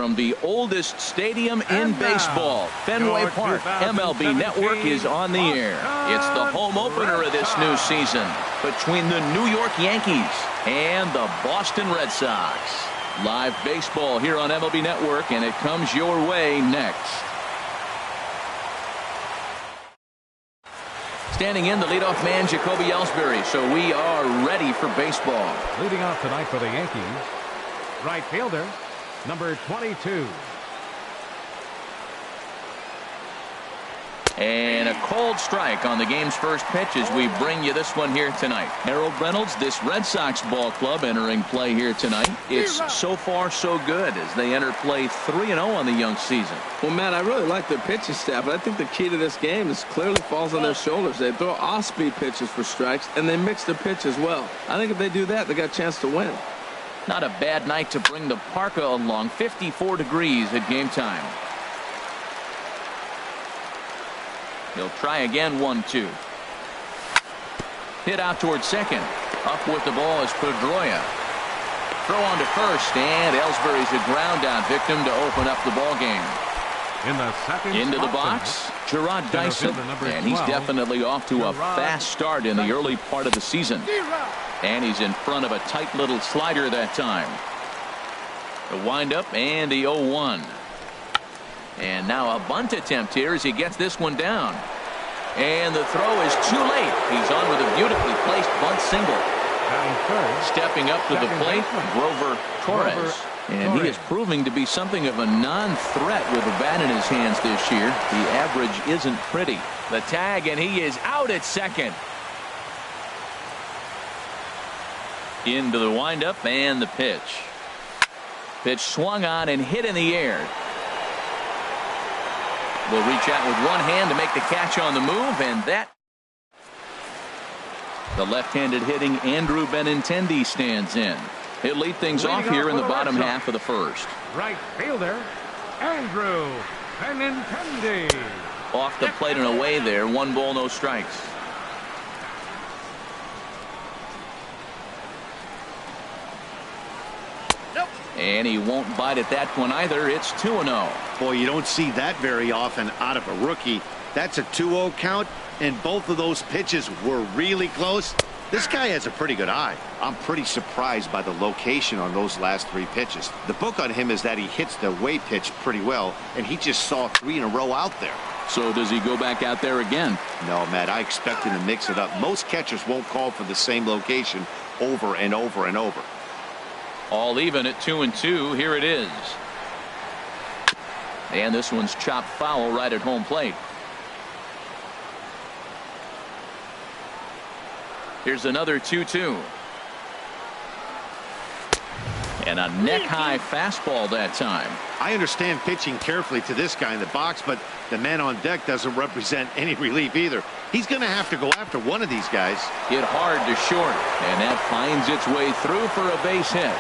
from the oldest stadium in baseball, Fenway Park. MLB Network is on the air. It's the home opener of this new season between the New York Yankees and the Boston Red Sox. Live baseball here on MLB Network, and it comes your way next. Standing in, the leadoff man, Jacoby Ellsbury. So we are ready for baseball. Leading off tonight for the Yankees, right fielder, number 22. And a cold strike on the game's first pitch as we bring you this one here tonight. Harold Reynolds, this Red Sox ball club entering play here tonight. It's so far so good as they enter play 3-0 on the young season. Well, Matt, I really like their pitching staff, but I think the key to this game is clearly falls on their shoulders. They throw off-speed pitches for strikes, and they mix their pitch as well. I think if they do that, they got a chance to win. Not a bad night to bring the parka along. 54 degrees at game time. He'll try again. 1-2. Hit out towards second. Up with the ball is Pedroia. Throw on to first, and Ellsbury's a ground out victim to open up the ball game. In the second into the box, Gerard Dyson, and he's definitely off to a fast start in the early part of the season. And he's in front of a tight little slider that time. The windup and the 0-1. And now a bunt attempt here as he gets this one down. And the throw is too late. He's on with a beautifully placed bunt single. Stepping up to the plate, Grover Torres. And he is proving to be something of a non-threat with a bat in his hands this year. The average isn't pretty. The tag, and he is out at second. Into the windup and the pitch. Pitch swung on and hit in the air. Will reach out with one hand to make the catch on the move, and that. The left-handed hitting Andrew Benintendi stands in. He'll lead things off here in the bottom half of the first. Right fielder, Andrew Benintendi. Off the plate and away there. 1 ball, no strikes. And he won't bite at that one either. It's 2-0. Boy, you don't see that very often out of a rookie. That's a 2-0 count, and both of those pitches were really close. This guy has a pretty good eye. I'm pretty surprised by the location on those last 3 pitches. The book on him is that he hits the away pitch pretty well, and he just saw 3 in a row out there. So does he go back out there again? No, Matt, I expect him to mix it up. Most catchers won't call for the same location over and over and over. All even at 2-2. Here it is. And this one's chopped foul right at home plate. Here's another 2-2. And a neck-high fastball that time. I understand pitching carefully to this guy in the box, but the man on deck doesn't represent any relief either. He's going to have to go after one of these guys. Hit hard to short, and that finds its way through for a base hit.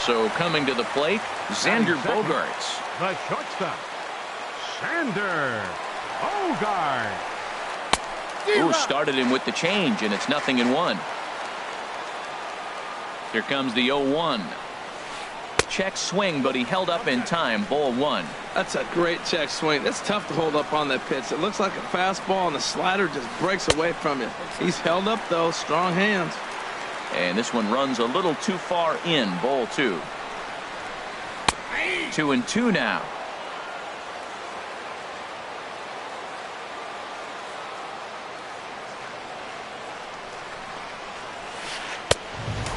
So coming to the plate, Xander Bogaerts. The shortstop, Xander Bogaerts. Who started him with the change, and it's 0-1. Here comes the 0-1. Check swing, but he held up in time. Ball 1. That's a great check swing. It's tough to hold up on that pitch. It looks like a fastball, and the slider just breaks away from you. He's held up, though. Strong hands. And this one runs a little too far in. Ball 2. 2-2 now.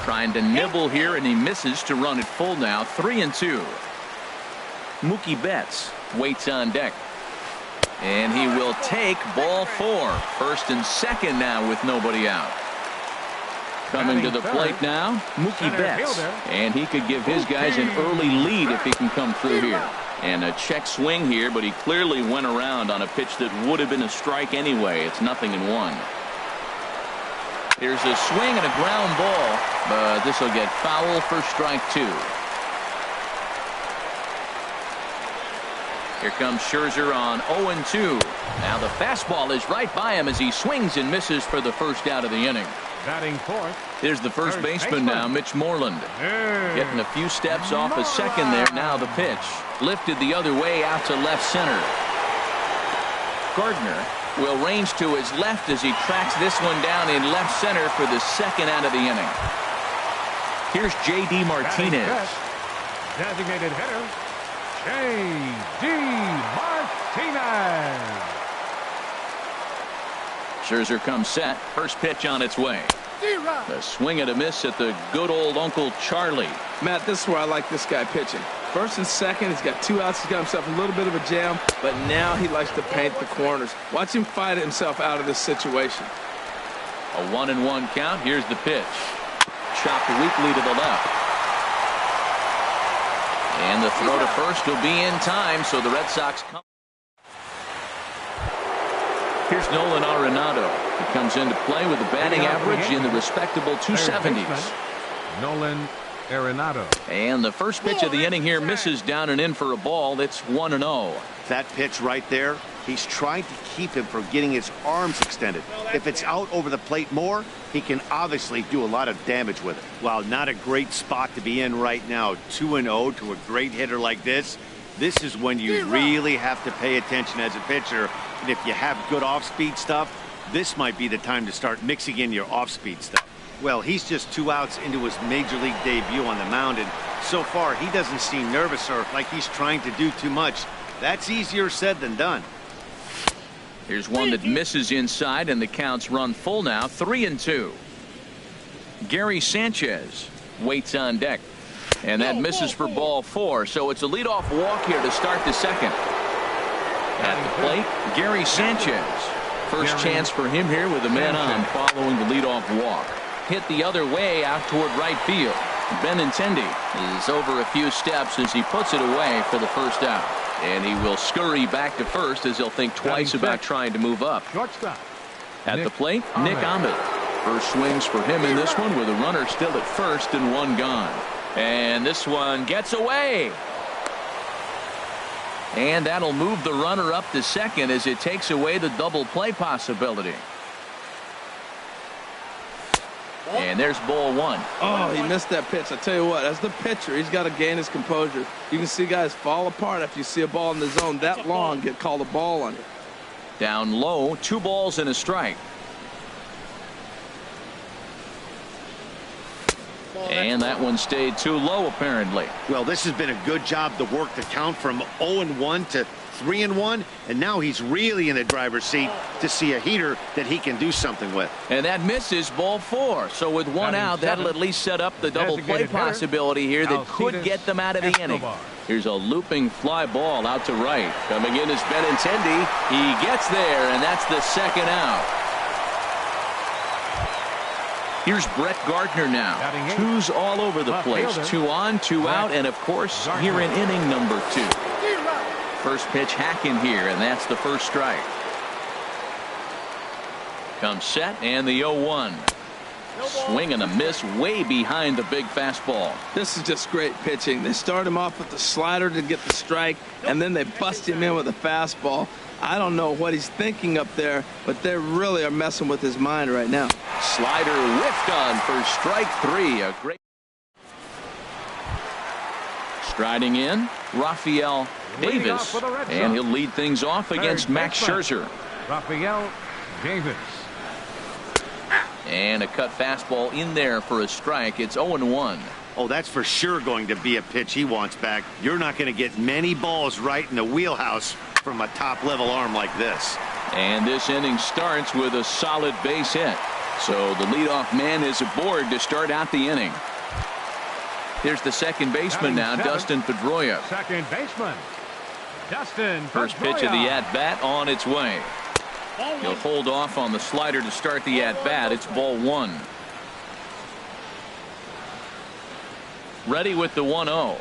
Trying to nibble here, and he misses to run it full now. 3-2. Mookie Betts waits on deck. And he will take ball 4. First and second now with nobody out. Coming to the plate now, Mookie Betts. And he could give his guys an early lead if he can come through here. And a check swing here, but he clearly went around on a pitch that would have been a strike anyway. It's 0-1. Here's a swing and a ground ball, but this will get foul for strike 2. Here comes Scherzer on 0-2. Now the fastball is right by him as he swings and misses for the first out of the inning. Batting fourth, Here's the first baseman now, Mitch Moreland. Getting a few steps off a second there. Now the pitch. Lifted the other way out to left center. Gardner will range to his left as he tracks this one down in left center for the second out of the inning. Here's J.D. Martinez. Designated hitter, J.D. Martinez. Scherzer comes set. First pitch on its way. A swing and a miss at the good old Uncle Charlie. Matt, this is where I like this guy pitching. First and second, he's got 2 outs. He's got himself a little bit of a jam, but now he likes to paint the corners. Watch him fight himself out of this situation. A 1-1 count. Here's the pitch. Chopped weakly to the left. And the throw to first will be in time, so the Red Sox come. Here's Nolan Arenado. He comes into play with a batting average in the respectable 270s. Nolan Arenado. And the first pitch of the inning here misses down and in for a ball. That's 1-0. That pitch right there, he's trying to keep him from getting his arms extended. If it's out over the plate more, he can obviously do a lot of damage with it. Well, not a great spot to be in right now. 2-0 to a great hitter like this. This is when you really have to pay attention as a pitcher. And if you have good off-speed stuff, this might be the time to start mixing in your off-speed stuff. Well, he's just 2 outs into his major league debut on the mound, and so far he doesn't seem nervous or like he's trying to do too much. That's easier said than done. Here's one that misses inside, and the count's run full now. 3-2. Gary Sanchez waits on deck, and that misses for ball 4. So it's a leadoff walk here to start the second. At the plate, Gary Sanchez. First chance for him here with a man on following the leadoff walk. Hit the other way out toward right field. Benintendi is over a few steps as he puts it away for the first out. And he will scurry back to first as he'll think twice about trying to move up. At the plate, Nick Ahmed. First swings for him in this one with a runner still at first and 1 gone. And this one gets away. And that'll move the runner up to second as it takes away the double play possibility. And there's ball 1. Oh, he missed that pitch. I tell you what, as the pitcher, he's got to gain his composure. You can see guys fall apart after you see a ball in the zone that long get called a ball on you. Down low, 2 balls and a strike. And that one stayed too low, apparently. Well, this has been a good job to work the count from 0-1 to 3-1, and now he's really in the driver's seat to see a heater that he can do something with. And that misses ball 4. So with 1 out, that'll at least set up the double play possibility here that could get them out of the inning. Here's a looping fly ball out to right. Coming in is Benintendi. He gets there, and that's the second out. Here's Brett Gardner now. 2's all over the place. 2 on, 2 out, and of course here in inning number 2. First pitch hacking here, and that's the first strike. Comes set, and the 0-1. Swing and a miss way behind the big fastball. This is just great pitching. They start him off with the slider to get the strike, and then they bust him in with a fastball. I don't know what he's thinking up there, but they really are messing with his mind right now. Slider whiffed on for strike 3. A great striding in, Rafael Davis, and he'll lead things off against Max Scherzer. Rafael Davis. And a cut fastball in there for a strike. It's 0-1. Oh, that's for sure going to be a pitch he wants back. You're not going to get many balls right in the wheelhouse from a top-level arm like this. And this inning starts with a solid base hit. So the leadoff man is aboard to start out the inning. Here's the second baseman now, Dustin Pedroia. Second baseman, Dustin Pedroia. First pitch of the at-bat on its way. He'll hold off on the slider to start the at-bat. It's ball 1. Ready with the 1-0.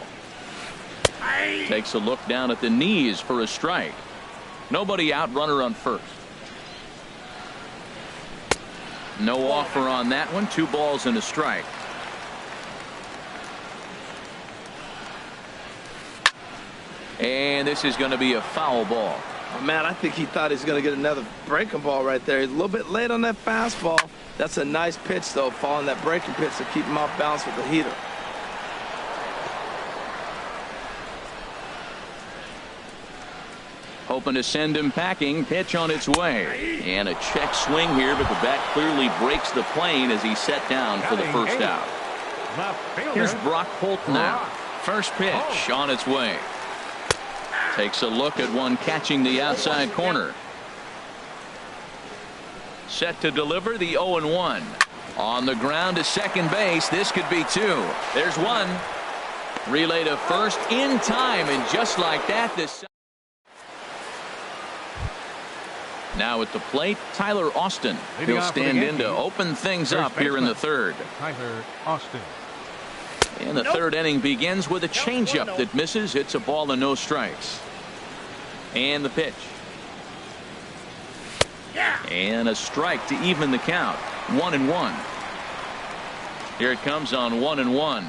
Takes a look down at the knees for a strike. Nobody out, runner on first. No offer on that one. 2 balls and a strike. And this is going to be a foul ball. Oh, man, I think he thought he was going to get another breaking ball right there. He's a little bit late on that fastball. That's a nice pitch, though, following that breaking pitch to keep him off balance with the heater. Hoping to send him packing. Pitch on its way. And a check swing here, but the bat clearly breaks the plane as he's set down for the first out. Here's Brock Holt now. First pitch on its way. Takes a look at one catching the outside corner. Set to deliver the 0-1. On the ground to second base. This could be two. There's one. Relay to first in time, and just like that, this. Now at the plate, Tyler Austin. He'll stand in to open things up here in the third. Tyler Austin. And the third inning begins with a changeup that misses. It's a ball and no strikes. And the pitch. And a strike to even the count. 1-1. Here it comes on 1-1.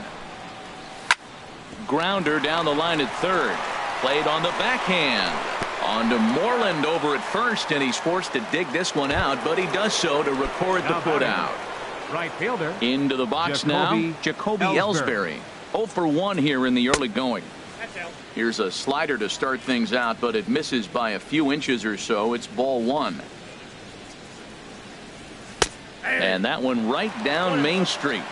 Grounder down the line at third. Played on the backhand. On to Moreland over at first, and he's forced to dig this one out, but he does so to record the putout. Right fielder. Into the box now, Jacoby Ellsbury. 0 for 1 here in the early going. Here's a slider to start things out, but it misses by a few inches or so. It's ball one. And that one right down Main Street.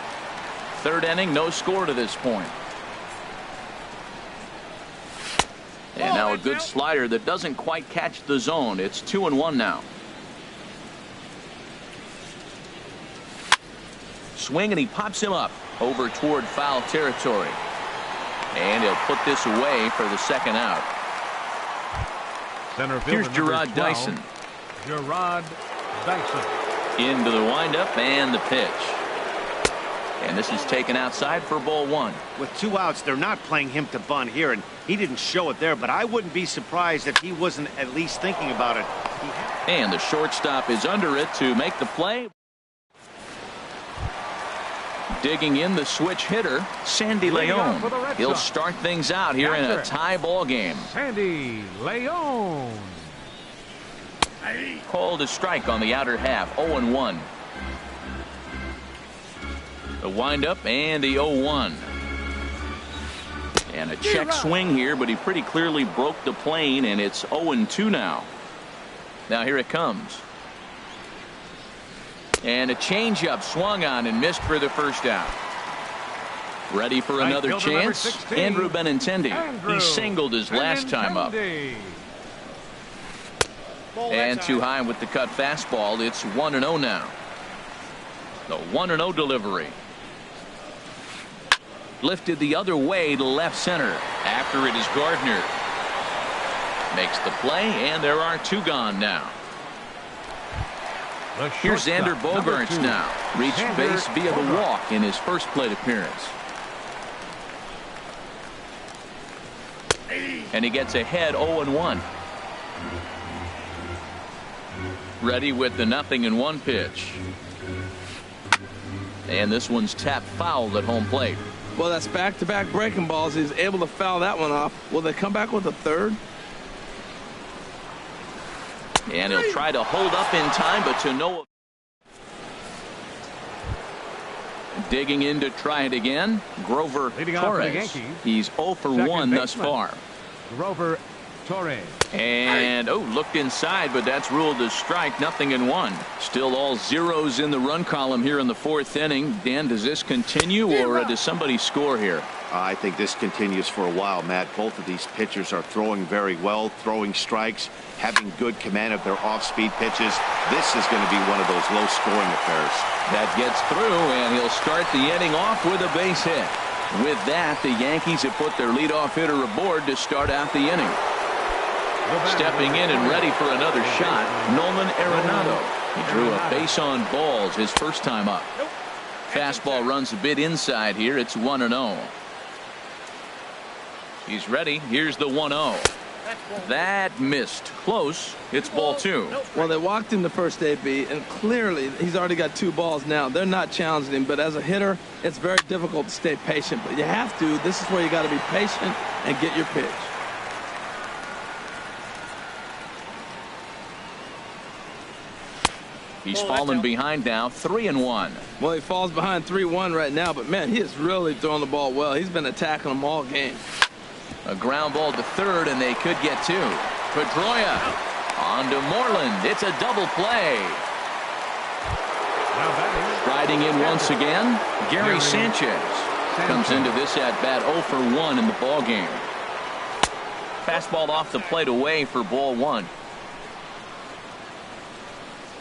Third inning, no score to this point. And now a good slider that doesn't quite catch the zone. It's 2-1 now. Swing, and he pops him up over toward foul territory. And he'll put this away for the second out. Center Here's Jarrod Dyson. Jarrod Dyson. Into the windup and the pitch. And this is taken outside for ball one. With 2 outs, they're not playing him to bunt here, and he didn't show it there, but I wouldn't be surprised if he wasn't at least thinking about it. And the shortstop is under it to make the play. Digging in the switch hitter, Sandy Leon. He'll start things out here in a tie ball game. Sandy Leon. Called a strike on the outer half. 0-1. The windup and the 0-1. And a check swing here, but he pretty clearly broke the plane, and it's 0-2 now. Now here it comes. And a changeup swung on and missed for the first out. Ready for another chance? Andrew Benintendi. He singled his last time up. And too high with the cut fastball. It's 1-0 now. The 1-0 delivery. Lifted the other way to left center. After it is Gardner. Makes the play, and there are 2 gone now. Here's Xander Bogaerts now. Reached base via the walk in his first plate appearance. And he gets ahead 0-1. Ready with the 0-1 pitch. And this one's tapped foul at home plate. Well, that's back-to-back breaking balls. He's able to foul that one off. Will they come back with a third? And he'll try to hold up in time, but to no. Digging in to try it again, Grover Torres. He's 0 for 1 thus far. Grover Torres. And looked inside, but that's ruled as strike. 0-1. Still all zeros in the run column here in the 4th inning. Dan, does this continue, or does somebody score here? I think this continues for a while, Matt. Both of these pitchers are throwing very well, throwing strikes, having good command of their off-speed pitches. This is going to be one of those low-scoring affairs. That gets through, and he'll start the inning off with a base hit. With that, the Yankees have put their leadoff hitter aboard to start out the inning. Stepping in and ready for another shot, Nolan Arenado. He drew a base on balls his first time up. Fastball runs a bit inside here. It's 1-0. He's ready. Here's the 1-0. That missed. Close. It's ball 2. Well, they walked him the first AB, and clearly he's already got 2 balls now. They're not challenging him, but as a hitter, it's very difficult to stay patient. But you have to. This is where you got to be patient and get your pitch. He's fallen behind now, 3-1. Well, he falls behind 3-1 right now, but man, he is really throwing the ball well. He's been attacking them all game. A ground ball to third, and they could get two. Pedroia on to Moreland. It's a double play. Riding in once again, Gary Sanchez comes into this at bat 0 for 1 in the ball game. Fastball off the plate away for ball 1.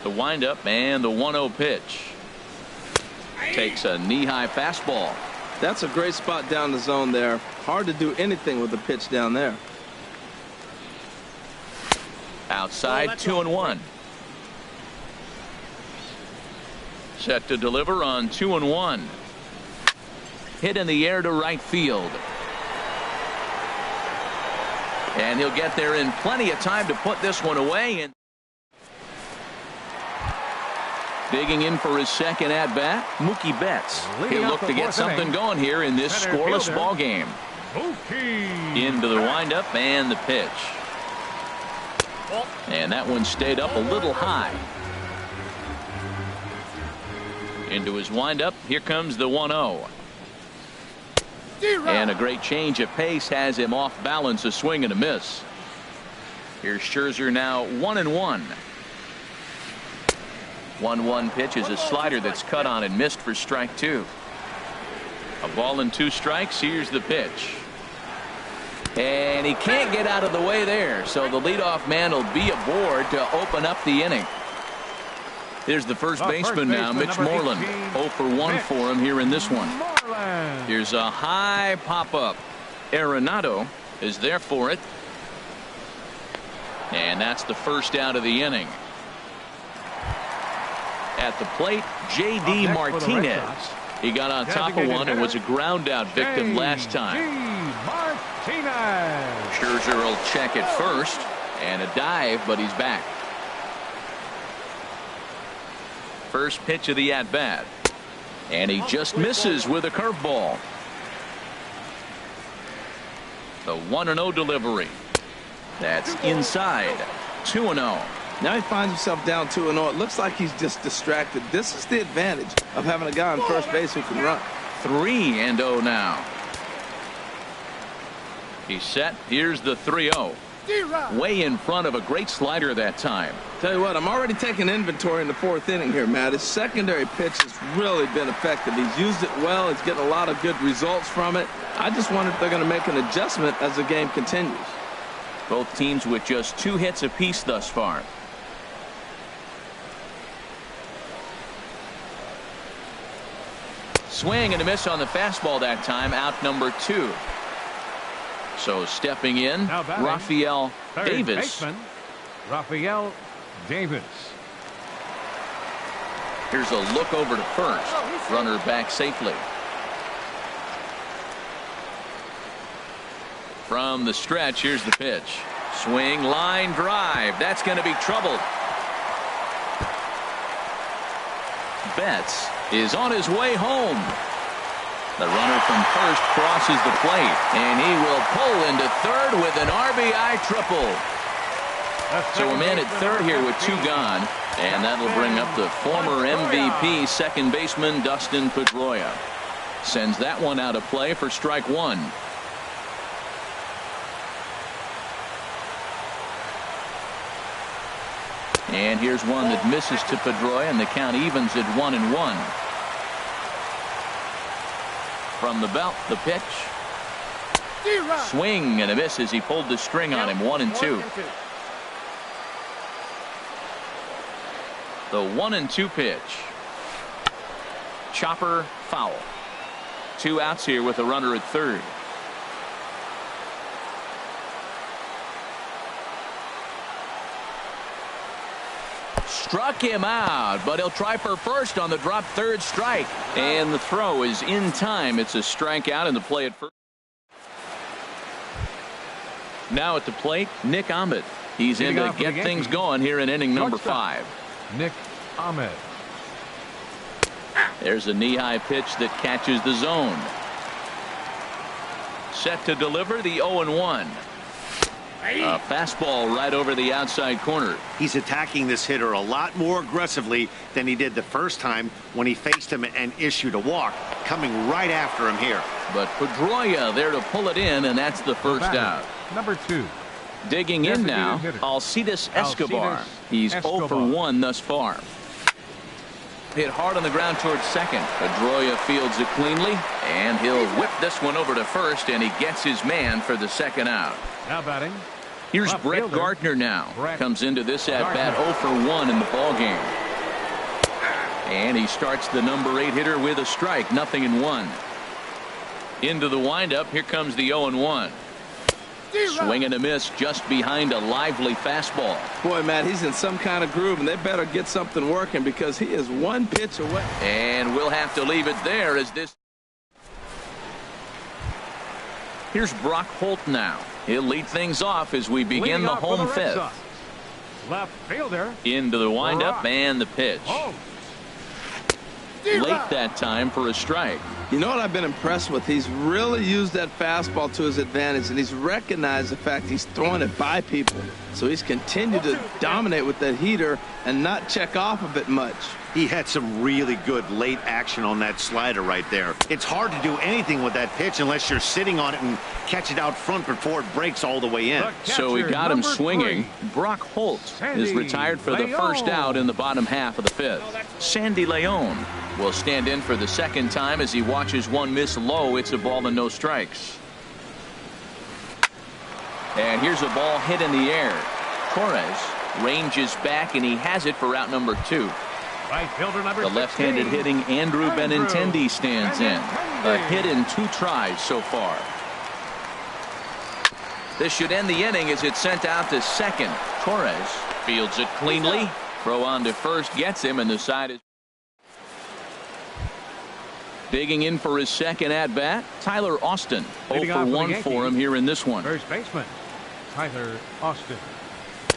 The windup and the 1-0 pitch. Takes a knee-high fastball. That's a great spot down the zone there. Hard to do anything with the pitch down there. Outside, 2-1. Set to deliver on 2-1. Hit in the air to right field. And he'll get there in plenty of time to put this one away. And digging in for his second at bat, Mookie Betts. He'll look to get something going here in this scoreless ball game. Into the windup and the pitch. And that one stayed up a little high. Into his windup. Here comes the 1-0. And a great change of pace has him off balance, a swing and a miss. Here's Scherzer now 1-1. 1-1 pitch is a slider that's cut on and missed for strike 2. A ball and 2 strikes. Here's the pitch. And he can't get out of the way there, so the leadoff man will be aboard to open up the inning. Here's the first baseman now, Mitch Moreland. 0 for 1 for him here in this one. Here's a high pop-up. Arenado is there for it. And that's the first out of the inning. At the plate, J.D. Martinez. He got on top of one and was a ground-out victim last time. Scherzer will check it first. And a dive, but he's back. First pitch of the at-bat. And he just misses with a curveball. The 1-0 delivery. That's inside. 2-0. Now he finds himself down 2-0. It looks like he's just distracted. This is the advantage of having a guy on first base who can run. 3-0 now. He's set. Here's the 3-0. Way in front of a great slider that time. Tell you what, I'm already taking inventory in the 4th inning here, Matt. His secondary pitch has really been effective. He's used it well. He's getting a lot of good results from it. I just wonder if they're going to make an adjustment as the game continues. Both teams with just 2 hits apiece thus far. Swing and a miss on the fastball that time. Out number 2. So stepping in, Rafael Davis. Rafael Davis. Here's a look over to first. Runner back safely. From the stretch, here's the pitch. Swing, line drive. That's going to be troubled. Betts is on his way home. The runner from first crosses the plate, and he will pull into third with an RBI triple. So a man at third here with 2 gone, and that'll bring up the former MVP second baseman Dustin Pedroia. Sends that one out of play for strike 1. And here's one that misses to Pedroia, and the count evens at 1-1. From the belt, the pitch. Swing and a miss as he pulled the string on him. 1-2. The 1-2 pitch. Chopper foul. 2 outs here with a runner at third. Struck him out, but he'll try for first on the drop third strike. And the throw is in time. It's a strikeout and the play at first. Now at the plate, Nick Ahmed. He's in to get things going here in inning number 5. Nick Ahmed. There's a knee-high pitch that catches the zone. Set to deliver the 0-1. A fastball right over the outside corner. He's attacking this hitter a lot more aggressively than he did the first time when he faced him and issued a walk, coming right after him here. But Pedroia there to pull it in, and that's the first out. Number 2. Digging in now, Alcides Escobar. He's 0 for 1 thus far. Hit hard on the ground towards second. Pedroia fields it cleanly, and he'll whip this one over to first, and he gets his man for the second out. Now batting. Here's Brett Gardner now. Comes into this at-bat 0 for 1 in the ballgame. And he starts the number 8 hitter with a strike, 0-1. Into the windup, here comes the 0-1. Swing and a miss just behind a lively fastball. Boy, Matt, he's in some kind of groove, and they better get something working because he is one pitch away. And we'll have to leave it there as this. Here's Brock Holt now. He'll lead things off as we begin the home fifth. Left fielder. Into the windup and the pitch. Late that time for a strike. You know what I've been impressed with? He's really used that fastball to his advantage, and he's recognized the fact he's throwing it by people. So he's continued to dominate with that heater and not check off of it much. He had some really good late action on that slider right there. It's hard to do anything with that pitch unless you're sitting on it and catch it out front before it breaks all the way in. So we got him swinging. Brock Holt is retired for the first out in the bottom half of the fifth. Sandy Leon will stand in for the second time as he watches one miss low. It's a ball and no strikes. And here's a ball hit in the air. Torres ranges back, and he has it for out number 2. Right fielder number the left-handed hitting Andrew Benintendi stands in. A hit in 2 tries so far. This should end the inning as it's sent out to second. Torres fields it cleanly. Throw on to first gets him, and the side is digging in for his second at-bat. Tyler Austin. 0 for 1 for him here in this one. First baseman Tyler Austin.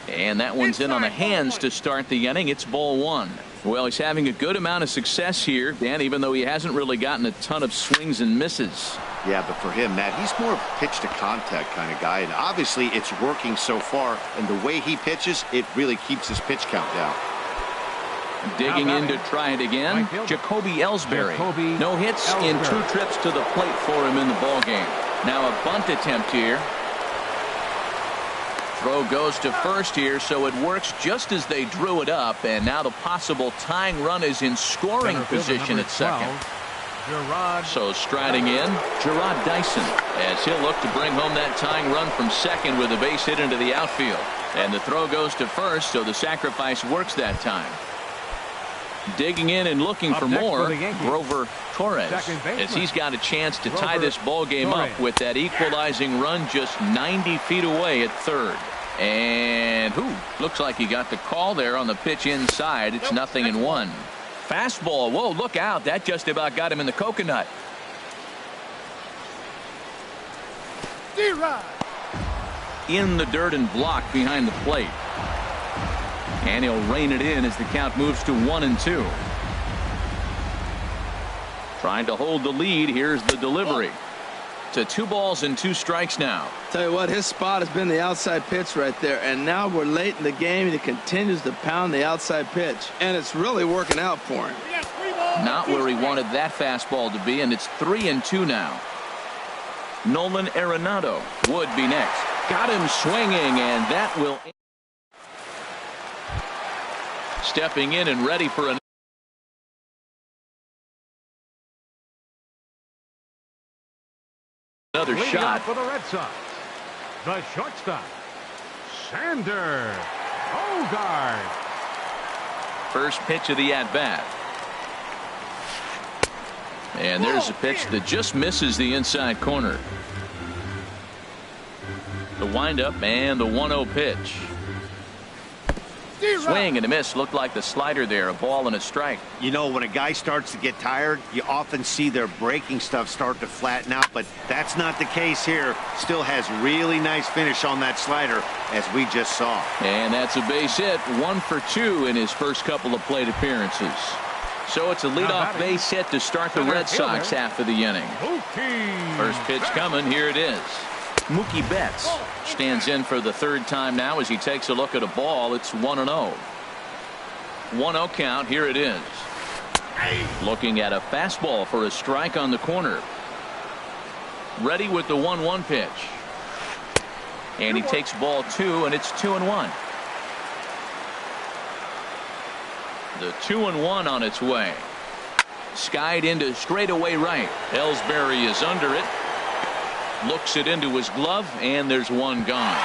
And that one's in on the hands to start the inning. It's ball 1. Well, he's having a good amount of success here, Dan, even though he hasn't really gotten a ton of swings and misses. Yeah, but for him, Matt, he's more of a pitch to contact kind of guy, and obviously it's working so far, and the way he pitches, it really keeps his pitch count down. Digging in to try it again, Jacoby Ellsbury. No hits in 2 trips to the plate for him in the ballgame. Now a bunt attempt here. Throw goes to first here, so it works just as they drew it up, and now the possible tying run is in scoring position at second. So striding in, Gerard Dyson, as he'll look to bring home that tying run from second with a base hit into the outfield. And the throw goes to first, so the sacrifice works that time. Digging in and looking for more, Grover Torres, as he's got a chance to tie this ball game up with that equalizing run just 90 feet away at third. And looks like he got the call there on the pitch inside. It's 0-1. Fastball. Whoa, look out. That just about got him in the coconut. In the dirt and blocked behind the plate. And he'll rein it in as the count moves to 1-2. Trying to hold the lead. Here's the delivery. To 2 balls and 2 strikes now. Tell you what, his spot has been the outside pitch right there, and now we're late in the game, and he continues to pound the outside pitch, and it's really working out for him. Not where he wanted that fastball to be, and it's 3-2 now. Nolan Arenado would be next. Got him swinging, and that will. Stepping in and ready for another shot for the Red Sox. The shortstop, Xander Bogaerts. First pitch of the at-bat. And there's a pitch that just misses the inside corner. The windup and the 1-0 pitch. Swing and a miss. Looked like the slider there. A ball and a strike. You know, when a guy starts to get tired, you often see their breaking stuff start to flatten out, but that's not the case here. Still has really nice finish on that slider, as we just saw. And that's a base hit. 1 for 2 in his first couple of plate appearances. So it's a leadoff base hit to start the Red Sox half of the inning. First pitch coming. Here it is. Mookie Betts stands in for the third time now as he takes a look at a ball. It's 1-0. 1-0 count. Here it is. Looking at a fastball for a strike on the corner. Ready with the 1-1 pitch. And he takes ball 2, and it's 2-1. The 2-1 on its way. Skied into straightaway right. Ellsbury is under it. Looks it into his glove, and there's one gone.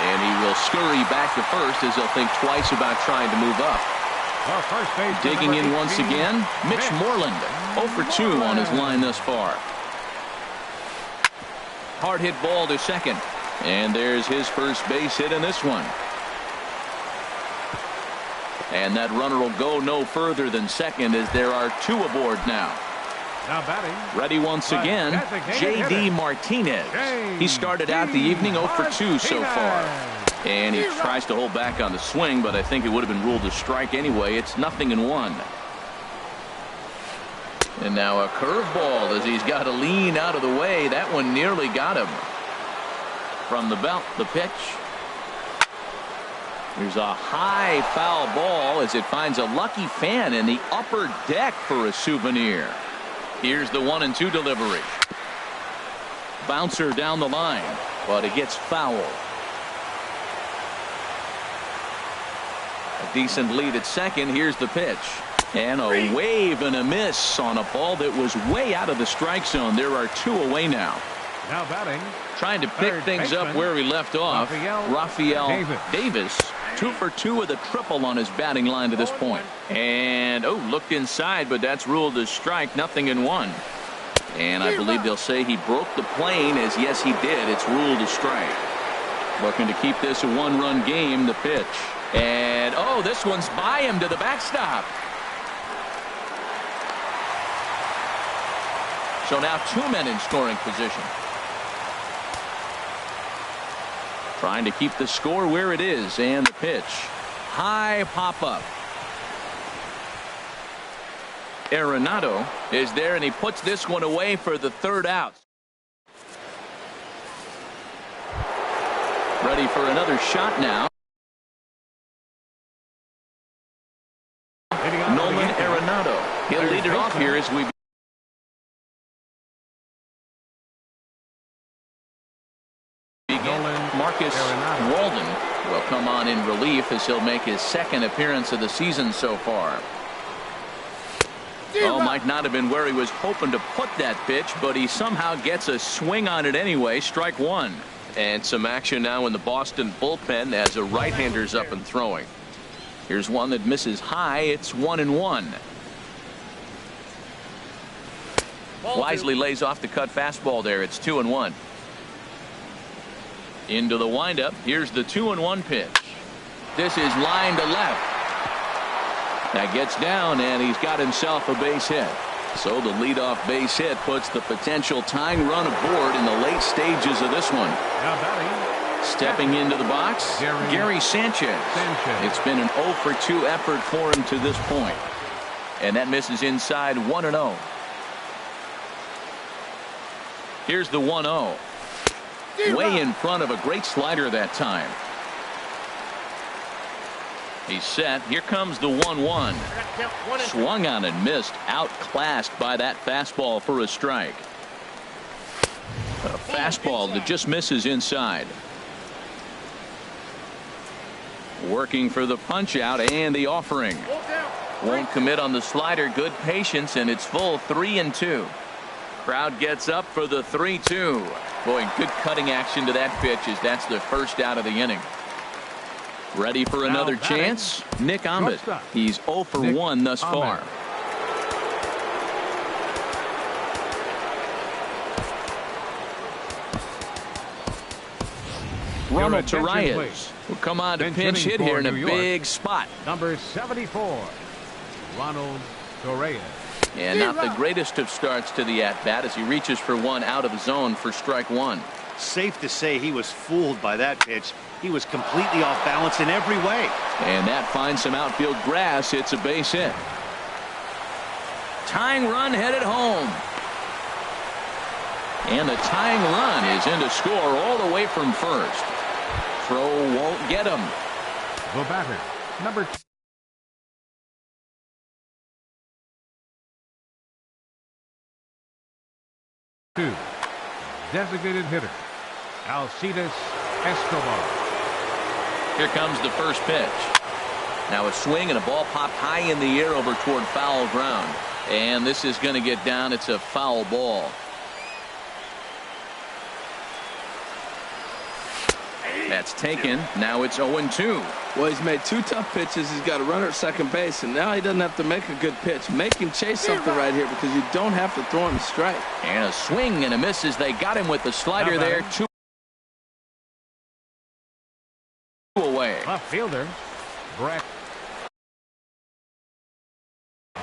And he will scurry back to first as he'll think twice about trying to move up. Digging in once again, Mitch Moreland. 0 for 2 on his line thus far. Hard hit ball to second. And there's his first base hit in this one. And that runner will go no further than second as there are 2 aboard now. Now batting. Ready once again, J.D. Martinez. He started out the evening 0 for 2 so far. And he tries to hold back on the swing, but I think it would have been ruled a strike anyway. It's 0-1. And now a curveball as he's got to lean out of the way. That one nearly got him. From the belt, the pitch. There's a high foul ball as it finds a lucky fan in the upper deck for a souvenir. Here's the 1-2 delivery. Bouncer down the line, but it gets foul. A decent lead at second. Here's the pitch. And a wave and a miss on a ball that was way out of the strike zone. There are 2 away now. Now batting. Trying to pick things up where he left off. Rafael Davis. 2 for 2 with a triple on his batting line to this point. And looked inside, but that's ruled a strike. 0-1. And I believe they'll say he broke the plane, as yes he did. It's ruled a strike. Looking to keep this a 1-run game. The pitch. And this one's by him to the backstop. So now 2 men in scoring position. Trying to keep the score where it is, and the pitch. High pop up. Arenado is there, and he puts this one away for the 3rd out. Ready for another shot now. Nolan Arenado. He'll lead it off here as we Marcus Walden will come on in relief as he'll make his 2nd appearance of the season so far. Might not have been where he was hoping to put that pitch, but he somehow gets a swing on it anyway. Strike 1. And some action now in the Boston bullpen as a right-hander's up and throwing. Here's one that misses high. It's 1-1. Wisely lays off the cut fastball there. It's 2-1. Into the windup. Here's the 2-1 pitch. This is line to left. That gets down, and he's got himself a base hit. So the leadoff base hit puts the potential tying run aboard in the late stages of this one. Stepping into the box, Gary Sanchez. It's been an 0 for 2 effort for him to this point. And that misses inside. 1-0. Here's the 1-0. Way in front of a great slider that time. He's set. Here comes the 1-1. Swung on and missed. Outclassed by that fastball for a strike. A fastball that just misses inside. Working for the punch out and the offering. Won't commit on the slider. Good patience, and it's full 3-2. Crowd gets up for the 3-2. Boy, good cutting action to that pitch as that's the first out of the inning. Ready for another chance? Nick Ahmed. He's 0 for 1 thus far. Ronald Torreyes will come on to pinch hit here in a big spot. Number 74, Ronald Torreyes. And not the greatest of starts to the at-bat as he reaches for one out of the zone for strike 1. Safe to say he was fooled by that pitch. He was completely off balance in every way. And that finds some outfield grass. It's a base hit. Tying run headed home. And the tying run is in to score all the way from first. Throw won't get him. The batter, number 2. Designated hitter, Alcides Escobar. Here comes the first pitch. Now a swing and a ball popped high in the air over toward foul ground. And this is going to get down. It's a foul ball. That's taken. Now it's 0-2. Well, he's made 2 tough pitches. He's got a runner at second base, and now he doesn't have to make a good pitch. Make him chase something right here because you don't have to throw him a strike. And a swing and a miss as they got him with the slider there. 2 away. Left fielder, Brett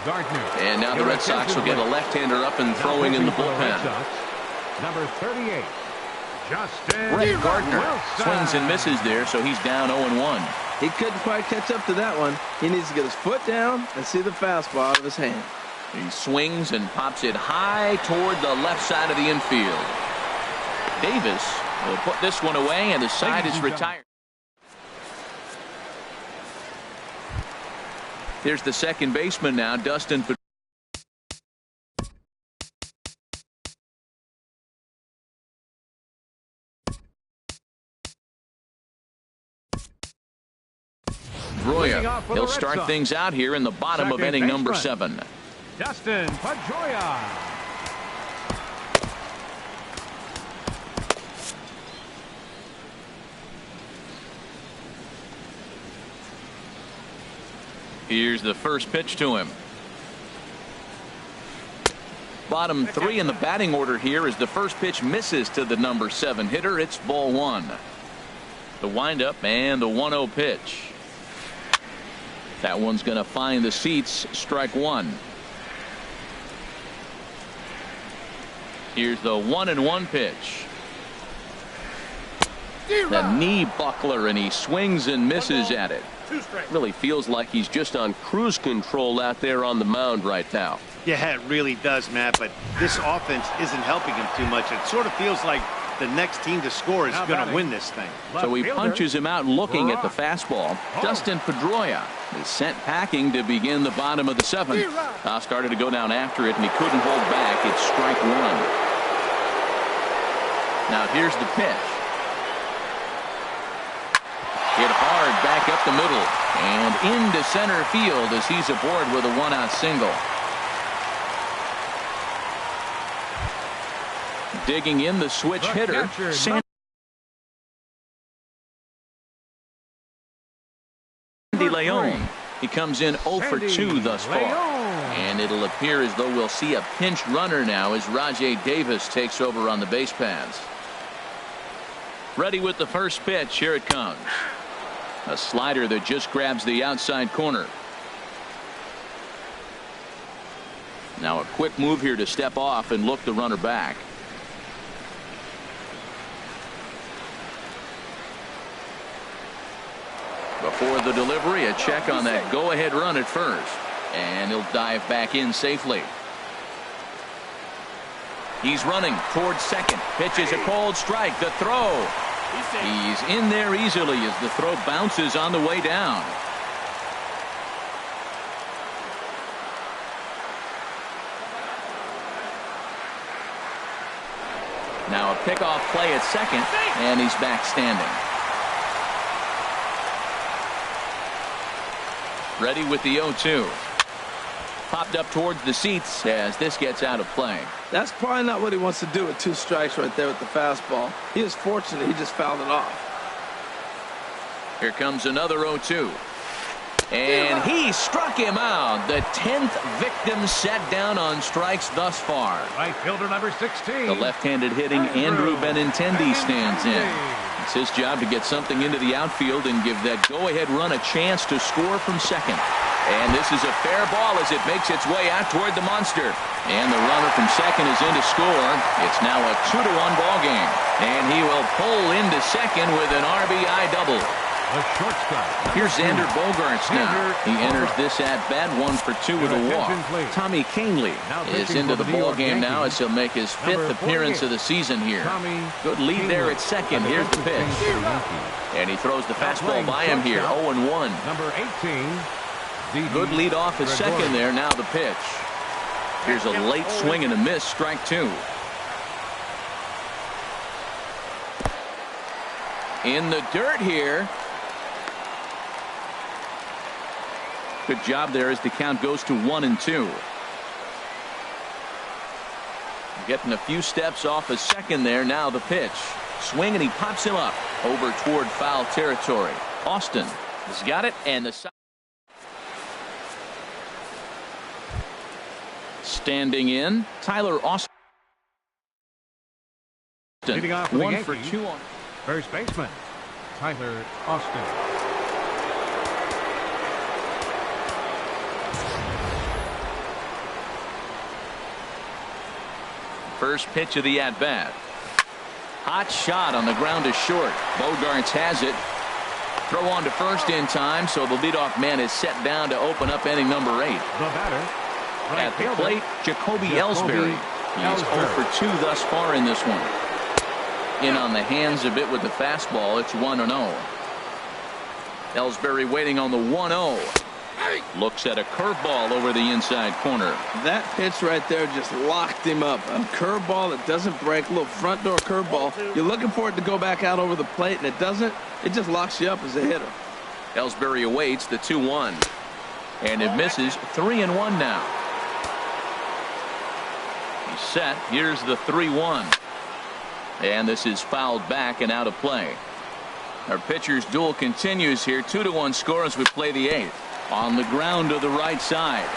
Gardner. And now the Red Sox will get a left-hander up and throwing in the bullpen. Number 38. Justin Brett Gardner swings and misses there, so he's down 0-1. He couldn't quite catch up to that one. He needs to get his foot down and see the fastball out of his hand. He swings and pops it high toward the left side of the infield. Davis will put this one away, and the side is retired. Here's the second baseman now, Dustin Pedroia. He'll start things out here in the bottom of inning number 7. Dustin Pedroia. Here's the first pitch to him. Bottom 3 in the batting order here as the first pitch misses to the number 7 hitter. It's ball 1. The windup and the 1-0 pitch. That one's going to find the seats. Strike 1. Here's the 1-1 pitch. The knee buckler, and he swings and misses at it. Really feels like he's just on cruise control out there on the mound right now. Yeah, it really does, Matt, but this offense isn't helping him too much. It sort of feels like the next team to score is going to win this thing. So he punches him out looking at the fastball. Dustin Pedroia is sent packing to begin the bottom of the 7th. Started to go down after it, and he couldn't hold back. It's strike 1. Now here's the pitch. Hit hard back up the middle and into center field as he's aboard with a 1-out single. Digging in the switch hitter, Sandy Leon. He comes in 0 for 2 thus far. And it'll appear as though we'll see a pinch runner now as Rajai Davis takes over on the base paths. Ready with the first pitch. Here it comes. A slider that just grabs the outside corner. Now a quick move here to step off and look the runner back. Before the delivery, a check on that go-ahead run at first. And he'll dive back in safely. He's running towards second. Pitches a cold strike. The throw. He's in there easily as the throw bounces on the way down. Now a pickoff play at second, and he's back standing. Ready with the 0-2. Popped up towards the seats as this gets out of play. That's probably not what he wants to do with 2 strikes right there with the fastball. He is fortunate he just fouled it off. Here comes another 0-2. And he struck him out. The 10th victim set down on strikes thus far. Right fielder number 16. The left-handed hitting Andrew Benintendi stands in. It's his job to get something into the outfield and give that go-ahead run a chance to score from second. And this is a fair ball as it makes its way out toward the monster. And the runner from second is in to score. It's now a 2-1 ball game. And he will pull into second with an RBI double. A shortstop. Here's Xander Bogaerts now. He enters this at-bat 1 for 2 with a walk. Tommy Kahnle is into the ball game now as he'll make his 5th appearance of the season here. Good lead there at second. Here's the pitch. And he throws the fastball by him here. 0-1. Number 18. Good lead off at second there. Now the pitch. Here's a late swing and a miss. Strike 2. In the dirt here. Good job there as the count goes to 1-2. Getting a few steps off a second there. Now the pitch. Swing and he pops him up over toward foul territory. Austin has got it, and the standing in Tyler Austin. Leading off for the 1 for Yankees, 2 on first baseman Tyler Austin. First pitch of the at-bat. Hot shot on the ground to short. Bogaerts has it. Throw on to first in time, so the leadoff man is set down to open up inning number 8. The batter, right At the fielder, plate, Jacoby Ellsbury. He's 0 for 2 thus far in this one. In on the hands a bit with the fastball. It's 1-0. Ellsbury waiting on the 1-0. Looks at a curveball over the inside corner. That pitch right there just locked him up. A curveball that doesn't break, a little front door curveball. You're looking for it to go back out over the plate, and it doesn't. It just locks you up as a hitter. Ellsbury awaits the 2-1. And it misses. 3-1 now. He's set. Here's the 3-1. And this is fouled back and out of play. Our pitcher's duel continues here. 2-1 score as we play the 8th. On the ground to the right side.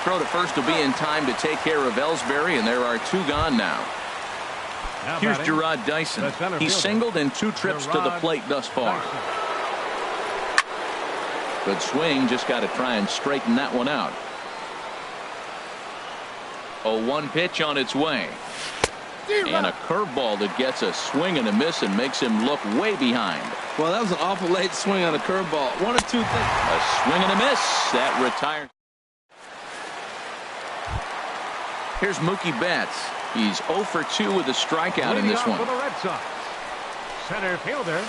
Throw to first will be in time to take care of Ellsbury, and there are 2 gone now. Here's Jarrod Dyson. He's singled in 2 trips to the plate thus far. Good swing, just got to try and straighten that one out. 0-1 pitch on its way. And a curveball that gets a swing and a miss and makes him look way behind. Well, that was an awful late swing on a curveball. 1 or 2 things. A swing and a miss. That retires. Here's Mookie Betts. He's 0 for 2 with a strikeout in this one. For the Red Sox, center fielder,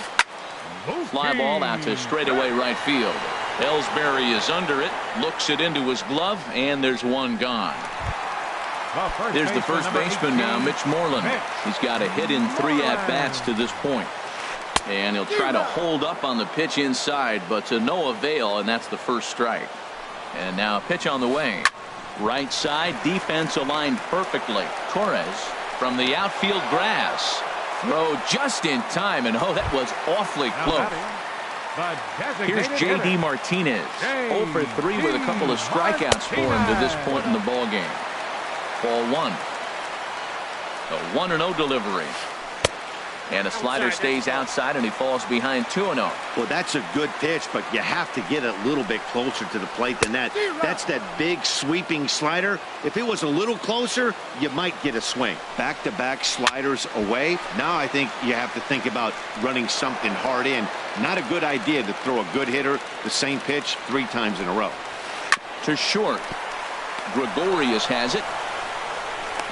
Fly ball out to straightaway right field. Ellsbury is under it. Looks it into his glove, and there's 1 gone. There's the first baseman now, Mitch Moreland. He's got a hit in 3 at-bats to this point. And he'll try to hold up on the pitch inside, but to no avail, and that's the first strike. And now a pitch on the way. Right side, defense aligned perfectly. Torres from the outfield grass. Throw just in time, and oh, that was awfully close. Here's J.D. Martinez. 0 for 3 with a couple of strikeouts for him to this point in the ball game. Ball 1. A 1-0 delivery. And a slider stays outside, and he falls behind 2-0. Well, that's a good pitch, but you have to get a little bit closer to the plate than that. That's that big sweeping slider. If it was a little closer, you might get a swing. Back-to-back sliders away. Now I think you have to think about running something hard in. Not a good idea to throw a good hitter the same pitch 3 times in a row. To short. Gregorius has it.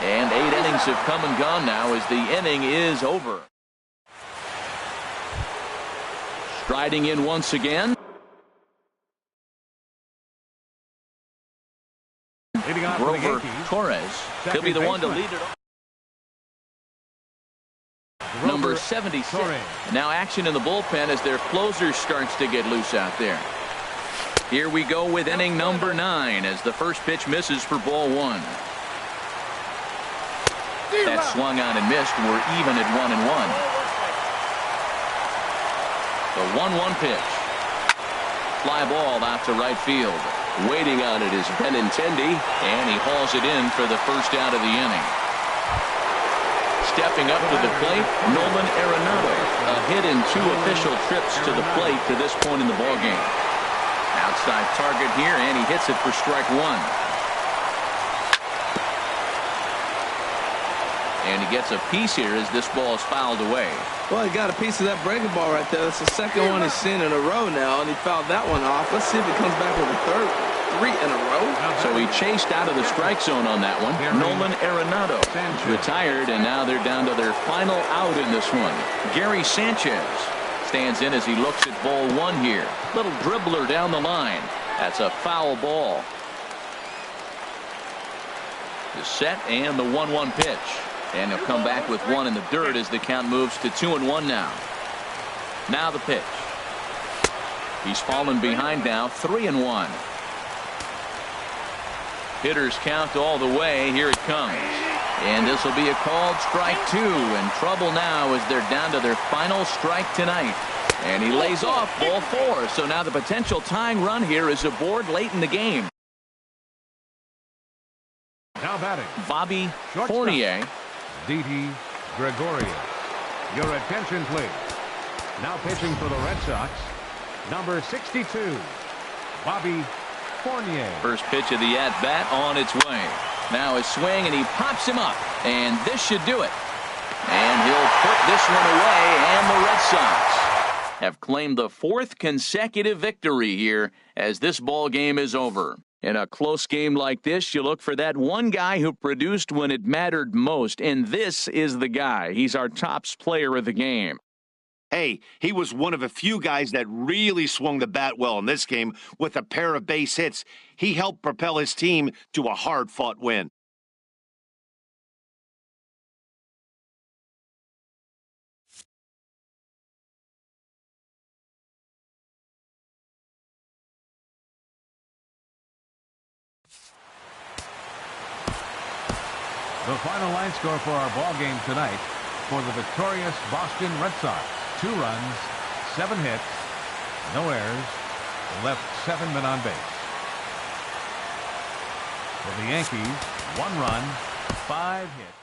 And 8 innings have come and gone now as the inning is over. Striding in once again. Grover Torres. He'll be the one to lead it off. Number 76. Now action in the bullpen as their closer starts to get loose out there. Here we go with inning number 9 as the first pitch misses for ball 1. That swung on and missed. We're even at 1-1. The 1-1 pitch. Fly ball out to right field. Waiting on it is Benintendi, and he hauls it in for the first out of the inning. Stepping up to the plate, Nolan Arenado. A hit in 2 official trips to the plate to this point in the ballgame. Outside target here, and he hits it for strike 1. And he gets a piece here as this ball is fouled away. Well, he got a piece of that breaking ball right there. That's the second one he's seen in a row now, and he fouled that one off. Let's see if he comes back with a third. 3 in a row. So he chased out of the strike zone on that one. Nolan Arenado retired, and now they're down to their final out in this one. Gary Sanchez stands in as he looks at ball 1 here. Little dribbler down the line. That's a foul ball. The set and the 1-1 pitch. And he'll come back with 1 in the dirt as the count moves to 2-1 now. Now the pitch. He's fallen behind now, 3-1. Hitters count all the way. Here it comes. And this will be a called strike 2. And trouble now as they're down to their final strike tonight. And he lays off ball 4. So now the potential tying run here is aboard late in the game. Now batting, Bobby Fournier. Didi Gregorius. Your attention, please. Now pitching for the Red Sox, number 62, Bobby Fournier. First pitch of the at-bat on its way. Now his swing, and he pops him up. And this should do it. And he'll put this one away, and the Red Sox have claimed the 4th consecutive victory here as this ball game is over. In a close game like this, you look for that one guy who produced when it mattered most, and this is the guy. He's our tops player of the game. Hey, he was one of a few guys that really swung the bat well in this game with a pair of base hits. He helped propel his team to a hard-fought win. The final line score for our ball game tonight for the victorious Boston Red Sox: 2 runs, 7 hits, no errors, left 7 men on base. For the Yankees, 1 run, 5 hits.